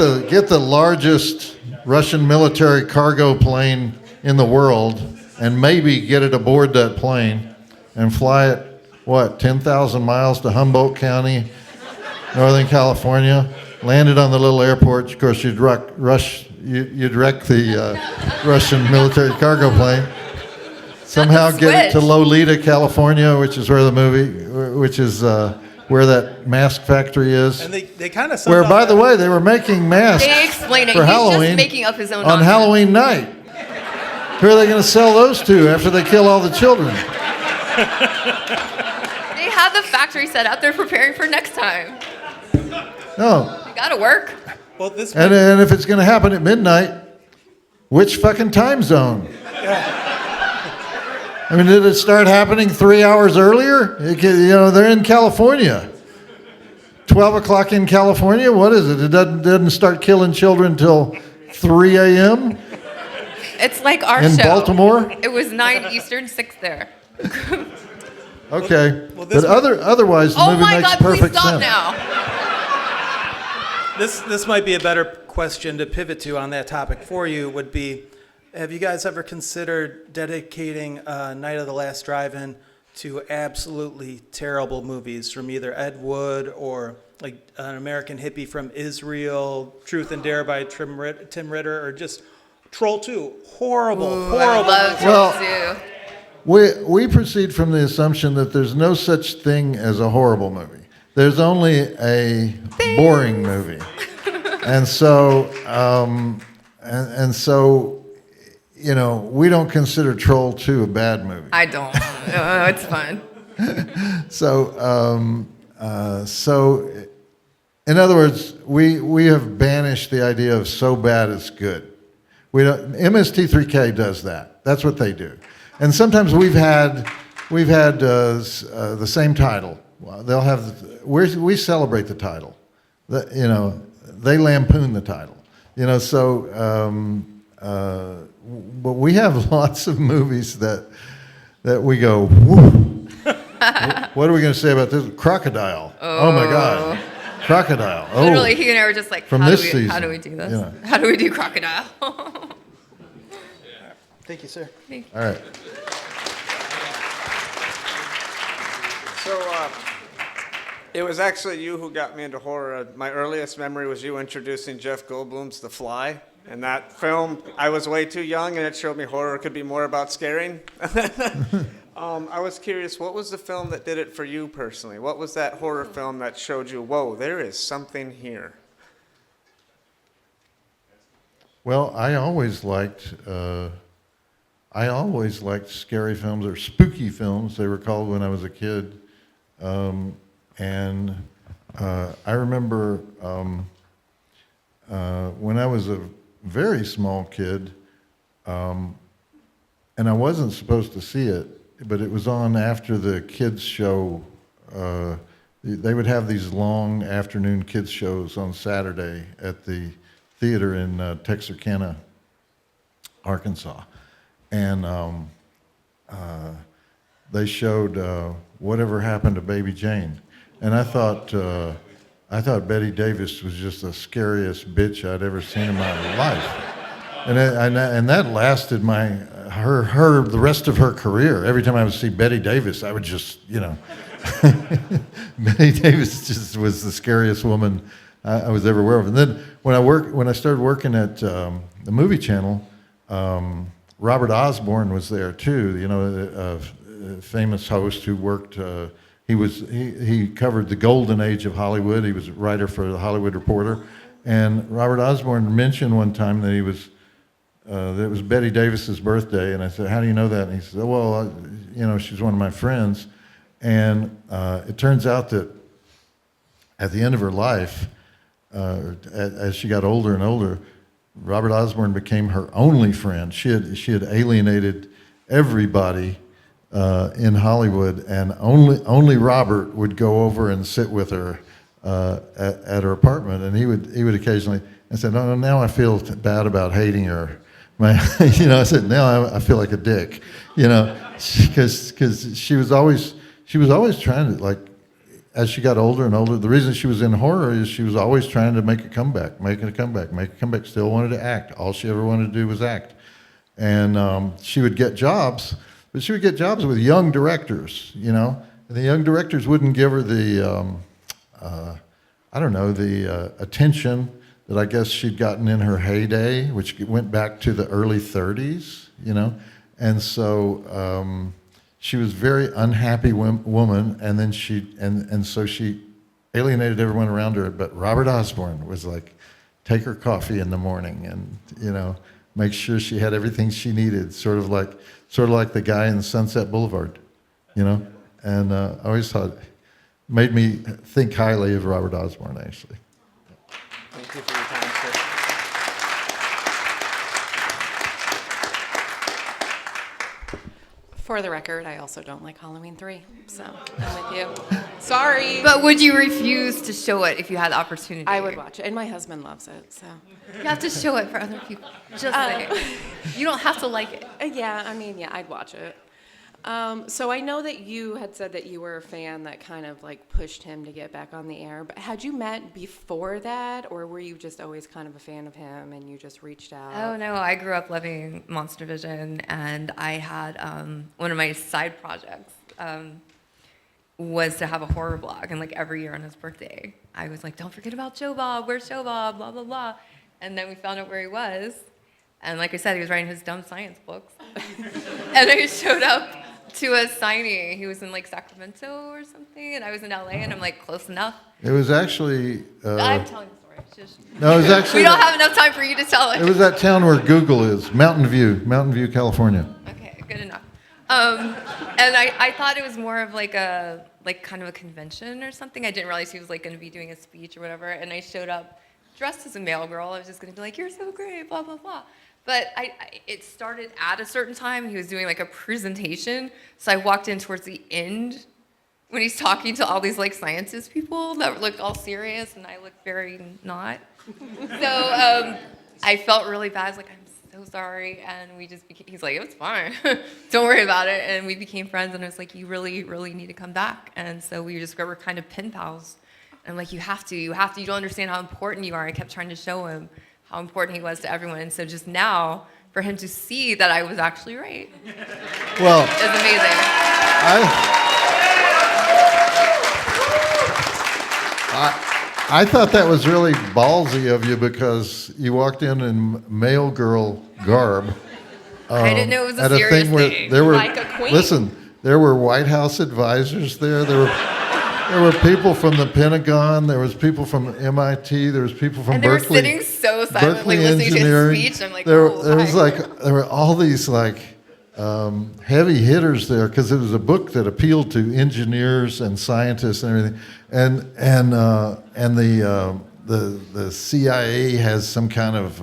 the largest Russian military cargo plane in the world, and maybe get it aboard that plane, and fly it 10,000 miles to Humboldt County, Northern California. Land it on the little airport. Of course, you'd wreck the Russian military cargo plane. Somehow get it to switch. Lolita, California, which is where where that mask factory is. and they kind of. Where, by the way, they were making masks They explain it. for He's Halloween just making up his own on nonsense. Halloween night. Who are they going to sell those to after they kill all the children? They have the factory set up. They're preparing for next time. No. You gotta work. Well, this. And if it's going to happen at midnight, which fucking time zone? I mean, did it start happening 3 hours earlier? They're in California. 12 o'clock in California? What is it? It doesn't start killing children until 3 a.m.? It's like our In show. Baltimore? It was 9 Eastern, 6 there. Okay. Well, this But otherwise, the Oh movie my makes God! Please perfect stop sense. now. This might be a better question to pivot to on that topic for you. Would be, have you guys ever considered dedicating Night of the Last Drive-In to absolutely terrible movies from either Ed Wood or like An American Hippie from Israel, Truth and Dare by Tim Ritter, or just Troll 2? Horrible. I love Well- Troll 2. We proceed from the assumption that there's no such thing as a horrible movie. There's only a boring movie. And so, we don't consider Troll 2 a bad movie. I don't. It's fun. So in other words, we have banished the idea of so bad it's good. We don't, MST3K does that. That's what they do. And sometimes we've had the same title. Well, they'll have we celebrate the title. They lampoon the title. But we have lots of movies that we go, whoo. What are we going to say about this? Crocodile. Oh my God. Crocodile. Oh. Literally, he and I were just like, From how this do season. how do we do this? Yeah. How do we do crocodile? Thank you, sir. All right. So, it was actually you who got me into horror. My earliest memory was you introducing Jeff Goldblum's The Fly. And that film, I was way too young, and it showed me horror could be more about scaring. I was curious, what was the film that did it for you personally? What was that horror film that showed you, whoa, there is something here? Well, I always liked scary films, or spooky films, they were called when I was a kid. I remember when I was a very small kid, and I wasn't supposed to see it, but it was on after the kids show. They would have these long afternoon kids shows on Saturday at the theater in Texarkana, Arkansas. And they showed Whatever Happened to Baby Jane. And I thought Betty Davis was just the scariest bitch I'd ever seen in my life. And that lasted the rest of her career. Every time I would see Betty Davis, I would just, Betty Davis just was the scariest woman I was ever aware of. And then when I started working at the movie channel, Robert Osborne was there too, a famous host who worked, he covered the golden age of Hollywood. He was a writer for the Hollywood Reporter. And Robert Osborne mentioned one time that it was Betty Davis's birthday, and I said, "How do you know that?" And he said, "Well, she's one of my friends." And it turns out that at the end of her life, as she got older and older, Robert Osborne became her only friend. She had alienated everybody in Hollywood, and only Robert would go over and sit with her at her apartment, and he would occasionally. I said, "No, now I feel bad about hating her." I said, "Now I feel like a dick," because she was always trying to, like, as she got older and older. The reason she was in horror is she was always trying to make a comeback. Still wanted to act. All she ever wanted to do was act, and she would get jobs. But she would get jobs with young directors, and the young directors wouldn't give her the, the attention that I guess she'd gotten in her heyday, which went back to the early 30s, and so she was a very unhappy woman, and then so she alienated everyone around her. But Robert Osborne was like, take her coffee in the morning, and make sure she had everything she needed, sort of like the guy in Sunset Boulevard, And I always thought, made me think highly of Robert Osborne, actually. Thank you for your time, sir. For the record, I also don't like Halloween 3, so I'm with you. Sorry. But would you refuse to show it if you had the opportunity? I would watch it, and my husband loves it, so. You have to show it for other people. Just saying. You don't have to like it. Yeah, I'd watch it. So I know that you had said that you were a fan that kind of like pushed him to get back on the air, but had you met before that, or were you just always kind of a fan of him and you just reached out? Oh no, I grew up loving Monster Vision, and I had one of my side projects was to have a horror blog, and like every year on his birthday, I was like, don't forget about Joe Bob, where's Joe Bob, blah, blah, blah. And then we found out where he was, and like I said, he was writing his dumb science books. And I showed up to a signing. He was in like Sacramento or something, and I was in LA, and I'm like, close enough. It was actually. I'm telling the story. Just, no, it was actually. We don't have enough time for you to tell it. It was that town where Google is, Mountain View, California. Okay, good enough. And I thought it was more of like kind of a convention or something. I didn't realize he was like going to be doing a speech or whatever. And I showed up dressed as a male girl. I was just going to be like, "You're so great," blah blah blah. But it started at a certain time. He was doing like a presentation, so I walked in towards the end when he's talking to all these like scientist people that look all serious, and I look very not. So I felt really bad. I was like, "I'm so sorry," and we just became, he's like, "It's fine, don't worry about it," and we became friends. And I was like, "You really, really need to come back." And so we just were kind of pen pals. And I'm like, you have to, you don't understand how important you are. I kept trying to show him how important he was to everyone. And so just now, for him to see that I was actually right, Well, is amazing. I thought that was really ballsy of you because you walked in male girl garb. I didn't know it was a at a serious thing where thing. there were, Like a queen. listen, there were White House advisors there. There were people from the Pentagon. There was people from MIT. There was people from And they were Berkeley. sitting so silently Berkeley listening to his Engineering. speech. I'm like, there oh, was hi. there were all these heavy hitters there because it was a book that appealed to engineers and scientists and everything. And the CIA has some kind of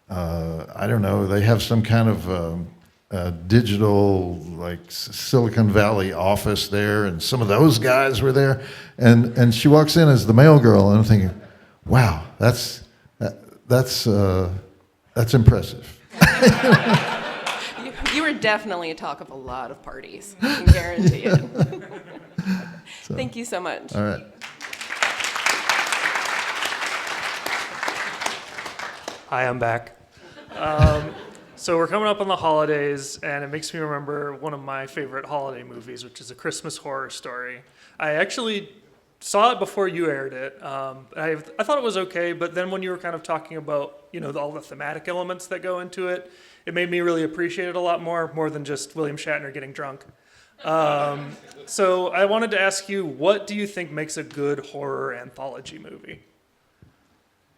I don't know. They have some kind of digital like Silicon Valley office there, and some of those guys were there. And she walks in as the mail girl, and I'm thinking, wow, that's impressive. You were definitely a talk of a lot of parties. I can guarantee it. Thank you so much. All right. Hi, I'm back. So we're coming up on the holidays, and it makes me remember one of my favorite holiday movies, which is A Christmas Horror Story. I actually saw it before you aired it. I thought it was okay, but then when you were kind of talking about, all the thematic elements that go into it, it made me really appreciate it a lot more than just William Shatner getting drunk. So I wanted to ask you, what do you think makes a good horror anthology movie?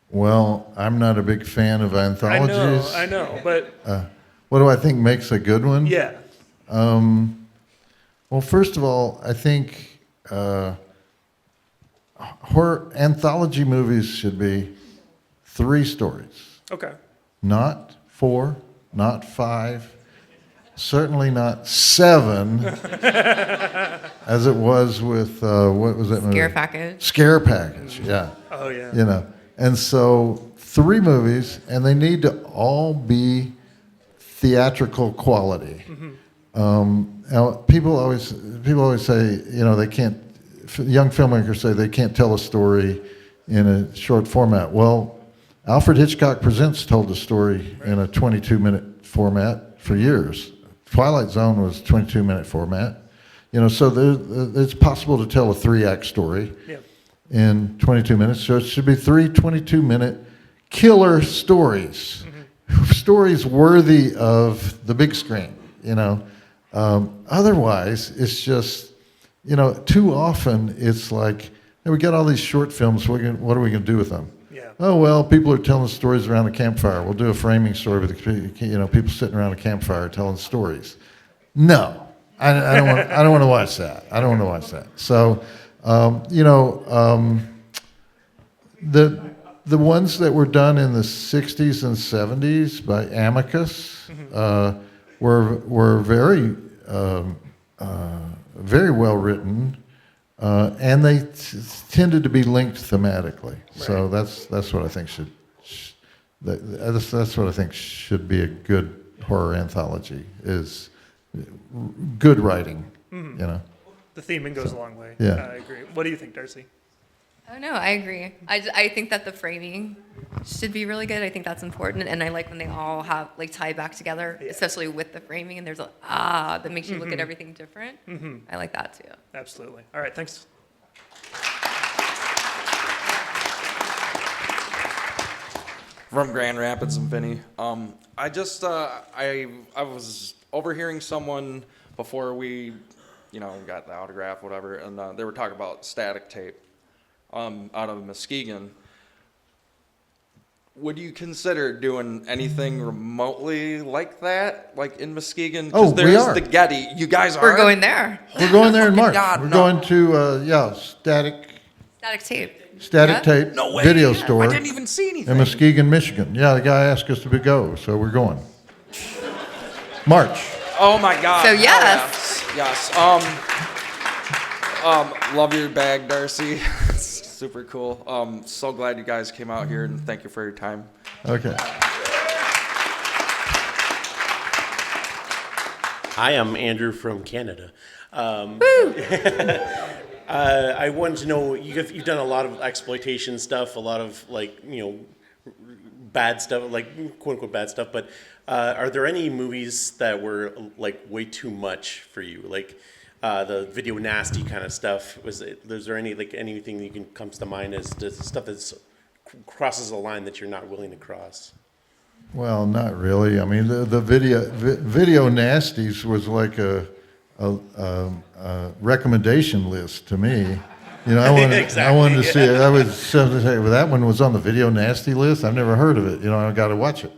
Well, I'm not a big fan of anthologies. I know, but What do I think makes a good one? yeah. Well, first of all, I think horror anthology movies should be 3 stories, Okay. not 4, not 5, certainly not 7, as it was with what was that movie? Scare Package. Scare Package, yeah. Oh, yeah. And so 3 movies, and they need to all be theatrical quality. Now, people always say, they can't. Young filmmakers say they can't tell a story in a short format. Well, Alfred Hitchcock Presents told the story in a 22-minute format for years. Twilight Zone was 22-minute format. So it's possible to tell a 3-act story. Yeah. In 22 minutes. So it should be 3 22-minute killer stories, stories worthy of the big screen, Otherwise, it's just, too often it's like, hey, we got all these short films, what are we going to do with them? Yeah. Oh, well, people are telling stories around a campfire. We'll do a framing story with, people sitting around a campfire telling stories. No, I don't want to watch that. I don't want to watch that. So, the ones that were done in the 60s and 70s by Amicus were very very well written, and they tended to be linked thematically. So that's what I think that's what I think should be a good horror anthology, is good writing. The theming goes a long way. Yeah. I agree. What do you think, Darcy? Oh no, I agree. I think that the framing should be really good. I think that's important, and I like when they all have tie back together, especially with the framing. And there's that makes you look at everything different. I like that too. Absolutely. All right, thanks. From Grand Rapids and Vinny. I just I was overhearing someone before we, got the autograph, whatever, and they were talking about static tape out of Muskegon. would you consider doing anything remotely like that, like in Muskegon? Oh, we there's are. the Getty. You guys are. We're going there. We're going there in March. God, We're no. going to static Tape. Static Yeah? tape No way. video Yeah. store I didn't even see anything. in Muskegon, Michigan. Yeah, the guy asked us to go, so we're going. March. Oh my God. So Oh, yes. yes. Love your bag, Darcy. It's super cool. So glad you guys came out here, and thank you for your time. Okay. Hi, I'm Andrew from Canada. I wanted to know, you've done a lot of exploitation stuff, a lot of bad stuff, like quote unquote bad stuff, but are there any movies that were like way too much for you? Like the video nasty kind of stuff. Was there anything that comes to mind as to stuff that crosses a line that you're not willing to cross? Well, not really. I mean, the video nasties was like a recommendation list to me. I wanted to see it. I was saying, well, that one was on the video nasty list. I've never heard of it. I got to watch it.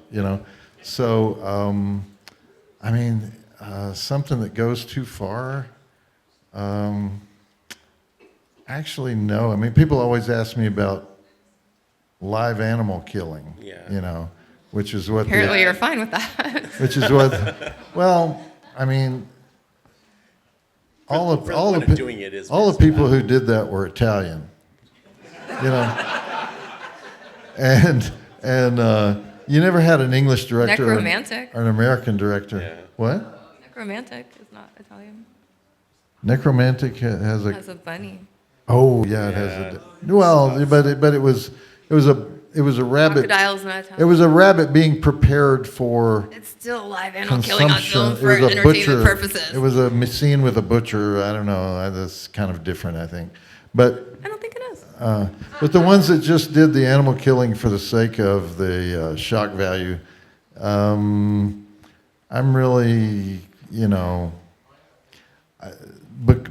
So I mean, something that goes too far. Actually, no. I mean, people always ask me about live animal killing. Yeah. Which is what. Apparently, you're fine with that. Which is what. Well, I mean. All the people who did that were Italian, and you never had an English director Necromantic. or an American director. Yeah. What? Necromantic is not Italian. Necromantic has a. Has a bunny. Oh yeah, it has a. Well, but it was a rabbit. Crocodile's not Italian. It was a rabbit being prepared for. It's still live animal killing on consumption. film for It was a entertainment butcher. purposes. It was a scene with a butcher. I don't know. That's kind of different, I think. But I don't think it is. but the ones that just did the animal killing for the sake of the shock value, I'm really,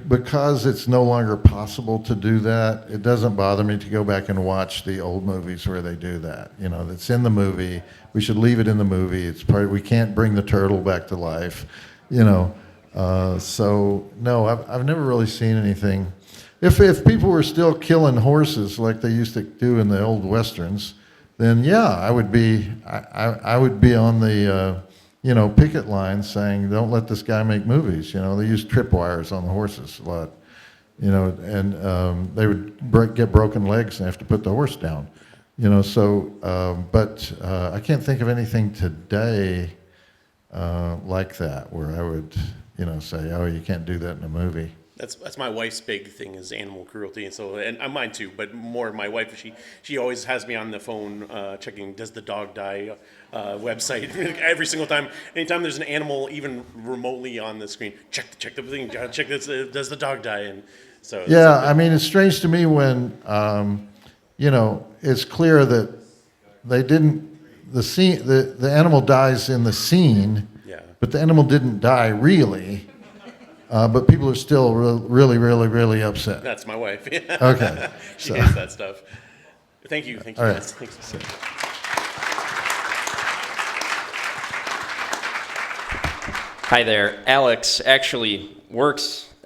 because it's no longer possible to do that, it doesn't bother me to go back and watch the old movies where they do that. That's in the movie. We should leave it in the movie. It's we can't bring the turtle back to life. So no, I've never really seen anything. If people were still killing horses like they used to do in the old westerns, then yeah, I would be on the picket line saying, don't let this guy make movies. They use tripwires on the horses a lot, and they would get broken legs and have to put the horse down. But I can't think of anything today like that where I would, say, oh, you can't do that in a movie. That's my wife's big thing is animal cruelty, and mine too. But more my wife, she always has me on the phone checking does the dog die website every single time. Anytime there's an animal even remotely on the screen, check the thing, check this. Does the dog die? And so yeah, I mean it's strange to me when it's clear that they didn't the animal dies in the scene, yeah. But the animal didn't die really. But people are still really, really, really upset. That's my wife. Okay. She hates that stuff. Thank you. All right. Guys. Thanks. Hi there. Alex actually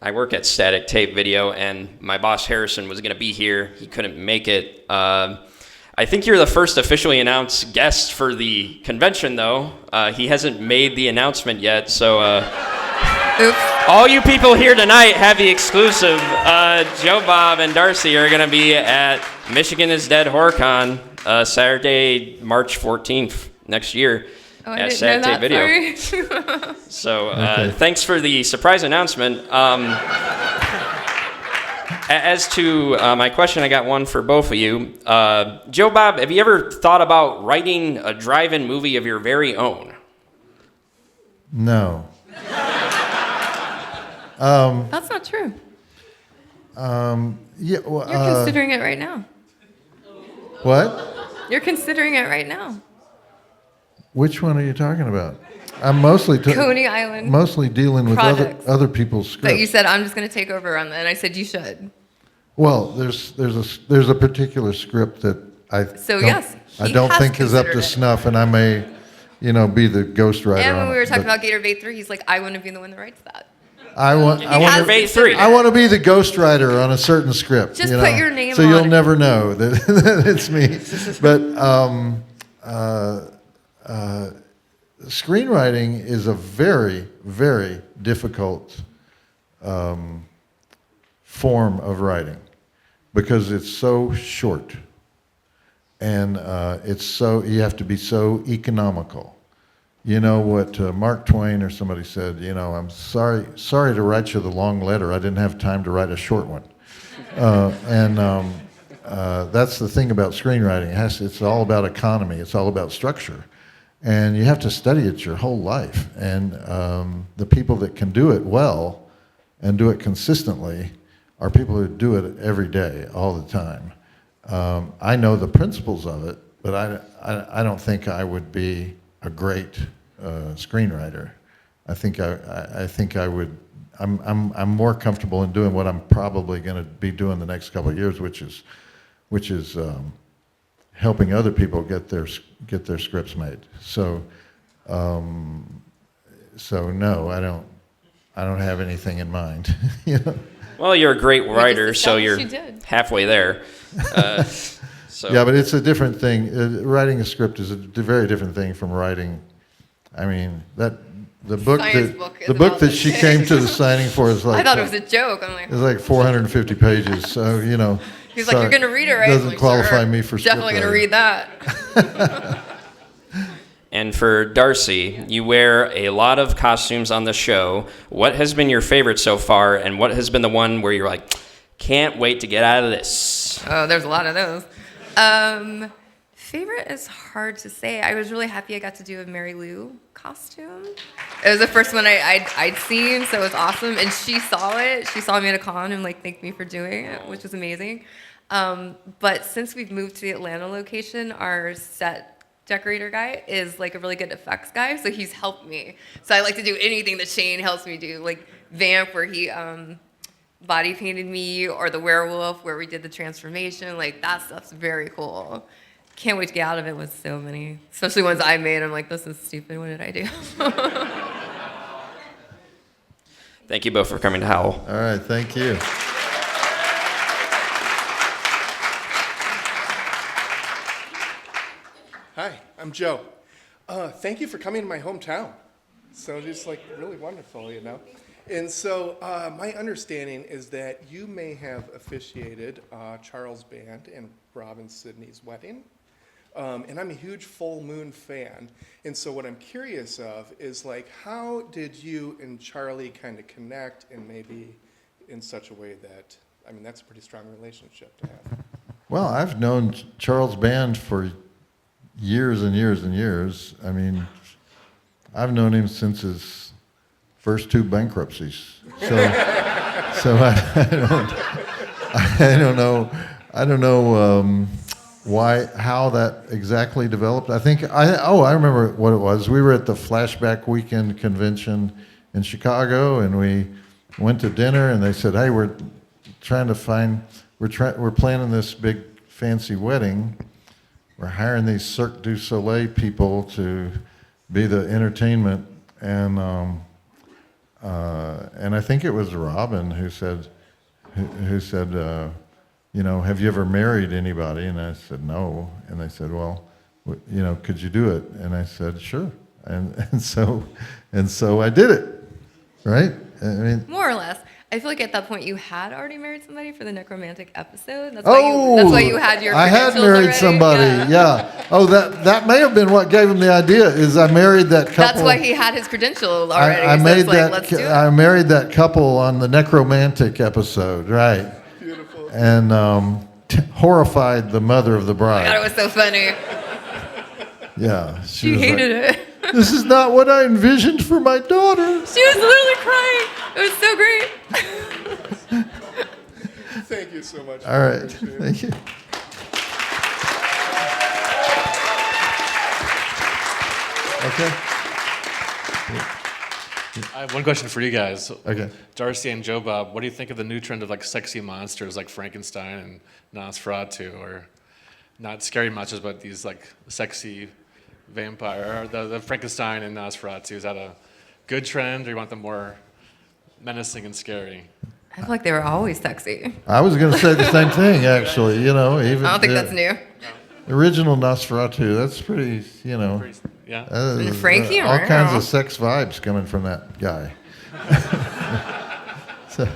I work at Static Tape Video, and my boss Harrison was going to be here. He couldn't make it. I think you're the first officially announced guest for the convention, though. He hasn't made the announcement yet, so... Oops. All you people here tonight have the exclusive. Joe Bob and Darcy are going to be at Michigan is Dead HorrorCon Saturday, March 14th next year at Static Tape Video. Sorry. So thanks for the surprise announcement. As to my question, I got one for both of you. Joe Bob, have you ever thought about writing a drive-in movie of your very own? No. That's not true. Yeah. Well, You're considering it right now. What? You're considering it right now. Which one are you talking about? I'm mostly Coney Island. Mostly dealing with projects other people's scripts. That you said I'm just going to take over on that, and I said you should. Well, there's a particular script that So, don't, yes, I he don't has think is up to considered it. snuff, and I may, be the ghostwriter. And when on we were it, talking but about Gator Bait 3, he's like, I want to be the one that writes that. I want has Bait 3. I want to be the ghostwriter on a certain script. Just you put know, your name so on you'll it. never know that, that it's me. But screenwriting is a very, very difficult form of writing because it's so short, and you have to be so economical. You know what Mark Twain or somebody said, I'm sorry to write you the long letter. I didn't have time to write a short one. That's the thing about screenwriting. It's all about economy. It's all about structure. And you have to study it your whole life. And the people that can do it well and do it consistently are people who do it every day, all the time. I know the principles of it, but I don't think I would be a great screenwriter. I think I would. I'm more comfortable in doing what I'm probably going to be doing the next couple of years, which is helping other people get their scripts made. So no, I don't have anything in mind. Well, you're a great writer, so established you're you did. halfway there. So Yeah, but it's a different thing. Writing a script is a very different thing from writing. I mean, the book Science book is the book about that this she big. came to the signing for is like I thought it was a joke. I'm like, it's like 450 pages. So he's like, you're going to read it, right? Doesn't I'm like, qualify sure. me for Definitely going to read that. And for Darcy, you wear a lot of costumes on the show. What has been your favorite so far, and what has been the one where you're like, can't wait to get out of this? Oh, there's a lot of those. Favorite is hard to say. I was really happy I got to do a Mary Lou costume. It was the first one I'd seen, so it was awesome. And she saw it. She saw me at a con and thanked me for doing it, which was amazing. But since we've moved to the Atlanta location, our set decorator guy is a really good effects guy, so he's helped me. So I like to do anything that Shane helps me do, like Vamp, where he body painted me, or the werewolf where we did the transformation. That stuff's very cool. Can't wait to get out of it with so many, especially ones I made. I'm like, this is stupid. What did I do? Thank you both for coming to Howell. All right, thank you. Hi, I'm Joe. Thank you for coming to my hometown. So just really wonderful, And so my understanding is that you may have officiated Charles Band and Robin Sidney's wedding. And I'm a huge Full Moon fan. And so what I'm curious of is how did you and Charlie kind of connect, and maybe in such a way that, that's a pretty strong relationship to have. Well, I've known Charles Band for years and years and years. I've known him since his first two bankruptcies. So I don't know how that exactly developed. I remember what it was. We were at the Flashback Weekend convention in Chicago, and we went to dinner, and they said, "Hey, we're planning this big fancy wedding. We're hiring these Cirque du Soleil people to be the entertainment," and I think it was Robin who said, "Have you ever married anybody?" And I said, "No." And they said, "Well, could you do it?" And I said, "Sure." And so I did it, right? More or less. I feel like at that point you had already married somebody for the necromantic episode. That's why you had your I had credentials married already. somebody, yeah. Oh, that may have been what gave him the idea, is I married that couple. That's why he had his credentials already. I so made it's let's do it. I married that couple on the necromantic episode, right? Beautiful. And horrified the mother of the bride. God, it was so funny. Yeah, She was hated like, it. "This is not what I envisioned for my daughter." She was literally crying. It was so great. Thank you so much. All right, Appreciate it. thank you. Okay. I have one question for you guys. Okay. Darcy and Joe Bob, what do you think of the new trend of sexy monsters like Frankenstein and Nosferatu? Or not scary monsters, but these like sexy vampire, or the Frankenstein and Nosferatu. Is that a good trend, or you want them more menacing and scary? I feel like they were always sexy. I was going to say the same thing, actually. Even I don't think that's new. The original Nosferatu, that's pretty, Yeah. And Frankie, all kinds of sex vibes coming from that guy. So,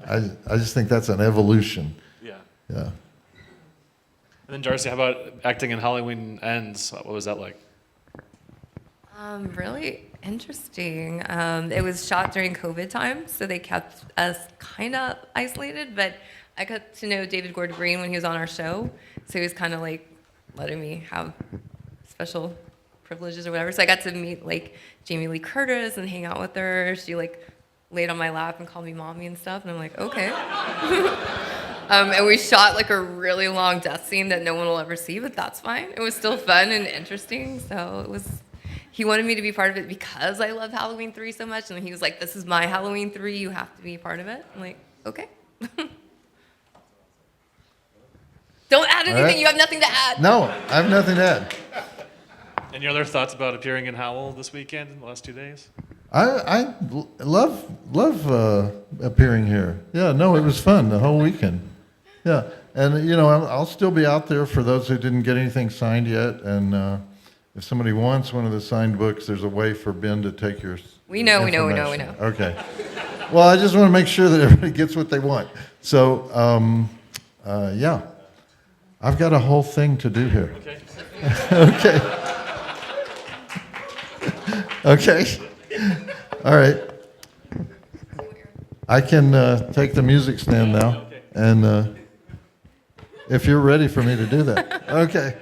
I just think that's an evolution. Yeah. Yeah. And then Darcy, how about acting in Halloween Ends? What was that like? Really interesting. It was shot during COVID time, so they kept us kind of isolated, but I got to know David Gordon Green when he was on our show, so he was kind of like letting me have special privileges or whatever. So I got to meet like Jamie Lee Curtis and hang out with her. She like laid on my lap and called me mommy and stuff, and I'm like, okay. And we shot like a really long death scene that no one will ever see, but that's fine. It was still fun and interesting, so it was. He wanted me to be part of it because I love Halloween 3 so much, and he was like, this is my Halloween 3, you have to be a part of it. I'm like, okay. Don't add anything, right. You have nothing to add. No, I have nothing to add. Any other thoughts about appearing in Howell this weekend in the last 2 days? I love appearing here. Yeah, no, it was fun the whole weekend. Yeah, and I'll still be out there for those who didn't get anything signed yet, and if somebody wants one of the signed books, there's a way for Ben to take your We know. Okay. Well, I just want to make sure that everybody gets what they want. So, yeah, I've got a whole thing to do here. Okay. Okay. All right. I can take the music stand now, and if you're ready for me to do that. Okay.